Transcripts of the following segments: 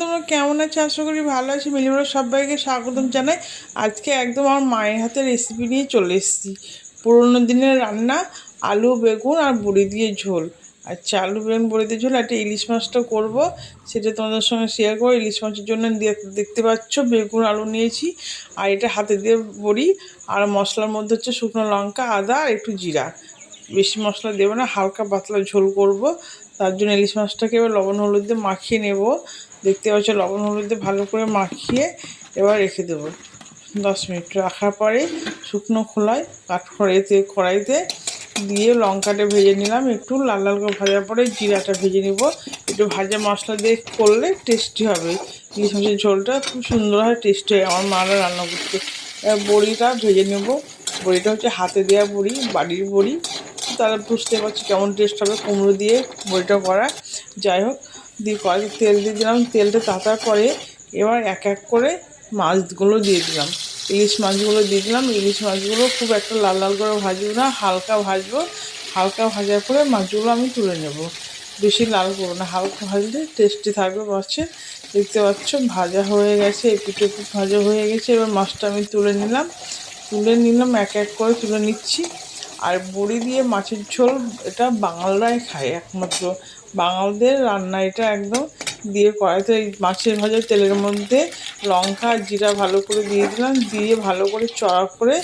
তোমরা কেমন আছো? আশা করি ভালো আছি। মিলিমিলে সবাইকে স্বাগতম জানাই। আজকে একদম আমার মায়ের হাতে রেসিপি নিয়ে চলে এসেছি। পুরোনো দিনের রান্না, আলু বেগুন আর বড়ি দিয়ে ঝোল। আচ্ছা, আলু বেগুন বড়ি দিয়ে ঝোল, একটা ইলিশ মাছটা করবো, সেটা তোমাদের সঙ্গে শেয়ার করবো। ইলিশ মাছের জন্য দেখতে পাচ্ছ বেগুন আলু নিয়েছি, আর এটা হাতে দিয়ে বড়ি। আর মশলার মধ্যে হচ্ছে শুকনো লঙ্কা, আদা আর একটু জিরা। বেশি মশলা দেবো না, হালকা পাতলা ঝোল করব। তার জন্য ইলিশ মাছটাকে এবার লবণ হলুদ দিয়ে মাখিয়ে নেব। দেখতে পাচ্ছ লবণ হলুদ দিয়ে ভালো করে মাখিয়ে এবার রেখে দেবো 10 মিনিট। রাখার পরে শুকনো খোলায় কড়াইতে দিয়ে লঙ্কাটা ভেজে নিলাম, একটু লাল লাল করে ভাজার পরে জিরাটা ভেজে নিব। একটু ভাজা মশলা দিয়ে করলে টেস্টি হবে। ইলিশ মাছের ঝোলটা খুব সুন্দর হয়, টেস্টি হয় আমার মারা রান্না করতে। এবার বড়িটা ভেজে নেব। বড়িটা হচ্ছে হাতে দেওয়া বড়ি, বাড়ির বড়ি, তারা বুঝতে পারছি কেমন টেস্ট হবে কুমড়ো দিয়ে বড়িটা করা। যাই হোক, দিয়ে কড়াইতে তেল দিয়ে দিলাম। তেলটা তাতার পরে এবার এক এক করে মাছগুলো দিয়ে দিলাম। ইলিশ মাছগুলো দিয়ে দিলাম। ইলিশ মাছগুলো খুব একটা লাল লাল করে ভাজবো না, হালকা ভাজবো। হালকা ভাজার পরে মাছগুলো আমি তুলে নেব। বেশি লাল করবো না, হালকা ভাজলে টেস্টি থাকবে মাছে। দেখতে পাচ্ছ ভাজা হয়ে গেছে, এপিট ভাজা হয়ে গেছে। এবার মাছটা আমি তুলে নিলাম, এক এক করে তুলে নিচ্ছি। আর বড়ি দিয়ে মাছের ঝোল, এটা বাঙালরাই খায় একমাত্র, বাঙালদের রান্না এটা একদম। দিয়ে কড়াইতে মাছের ভাজা তেলের মধ্যে লঙ্কা আর জিরা ভালো করে দিয়ে দিলাম, দিয়ে ভালো করে চড়া করে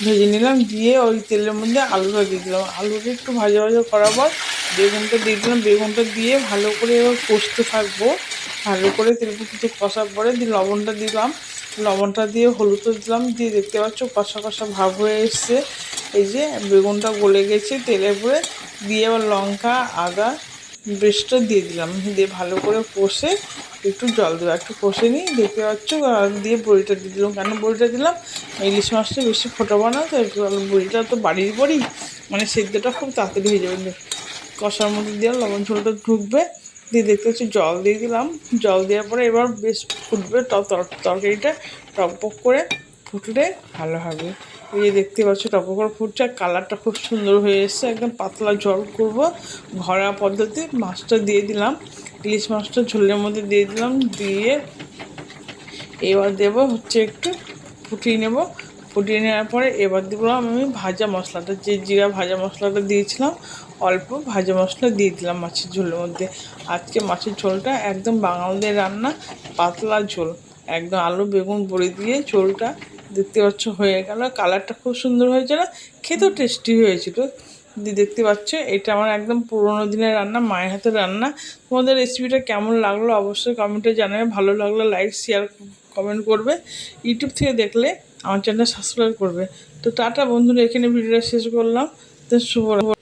ভেজে নিলাম। দিয়ে ওই তেলের মধ্যে আলুটা দিয়ে দিলাম। আলুটা একটু ভাজা ভাজা করার পর বেগুনটা দিয়ে দিলাম। বেগুনটা দিয়ে ভালো করে এবার কষতে থাকবো। ভালো করে তেলটা কিছু কষার পরে দিয়ে লবণটা দিলাম। লবণটা দিয়ে হলুদও দিলাম, দিয়ে দেখতে পাচ্ছ কষা কষা ভাব হয়ে এসছে। এই যে বেগুনটা গলে গেছে তেলের পরে, দিয়ে আবার লঙ্কা আদা পেস্টটা দিয়ে দিলাম। দিয়ে ভালো করে কষে একটু জল দেবো, একটু কষে নিই। দেখতে পাচ্ছ দিয়ে বড়িটা দিয়ে দিলাম। কেন বড়িটা দিলাম, ইলিশ মাছটা বেশি ফোটাবো না তো, একটু বড়িটা তো বাড়ির বড়ি, মানে সেদ্ধটা খুব তাড়াতাড়ি হয়ে যাবে। কষার মধ্যে দিয়ে লবণ ঝোলটা ঢুকবে। দিয়ে দেখতে পাচ্ছি জল দিয়ে দিলাম। জল দেওয়ার পরে এবার বেশ ফুটবে, তরকারিটা টকবক করে ফুটলে ভালো হবে। এই যে দেখতে পাচ্ছ টকবক করে ফুটছে, আর কালারটা খুব সুন্দর হয়ে এসছে। একদম পাতলা ঝোল করব ঘরোয়া পদ্ধতি। মাছটা দিয়ে দিলাম, ইলিশ মাছটা ঝোলের মধ্যে দিয়ে দিলাম। দিয়ে এবার দেবো হচ্ছে একটু ফুটিয়ে নেব। ফুটিয়ে নেওয়ার পরে এবার দিলাম আমি ভাজা মশলাটা, যে জিরা ভাজা মশলাটা দিয়েছিলাম, অল্প ভাজা মশলা দিয়ে দিলাম মাছের ঝোলের মধ্যে। আজকে মাছের ঝোলটা একদম বাঙালদের রান্না, পাতলা ঝোল, একদম আলু বেগুন বড়ি দিয়ে ঝোলটা। দেখতে পাচ্ছ হয়ে গেল, কালারটা খুব সুন্দর হয়েছিল, খেতেও টেস্টি হয়েছিল। দেখতে পাচ্ছ এটা আমার একদম পুরোনো দিনের রান্না, মায়ের হাতের রান্না। তোমাদের রেসিপিটা কেমন লাগলো অবশ্যই কমেন্টে জানাবে। ভালো লাগলে লাইক শেয়ার কমেন্ট করবে। ইউটিউব থেকে দেখলে আমার চ্যানেল সাবস্ক্রাইব করবে। তো টাটা বন্ধুরা, এখানে ভিডিওটা শেষ করলাম। তো শুভ।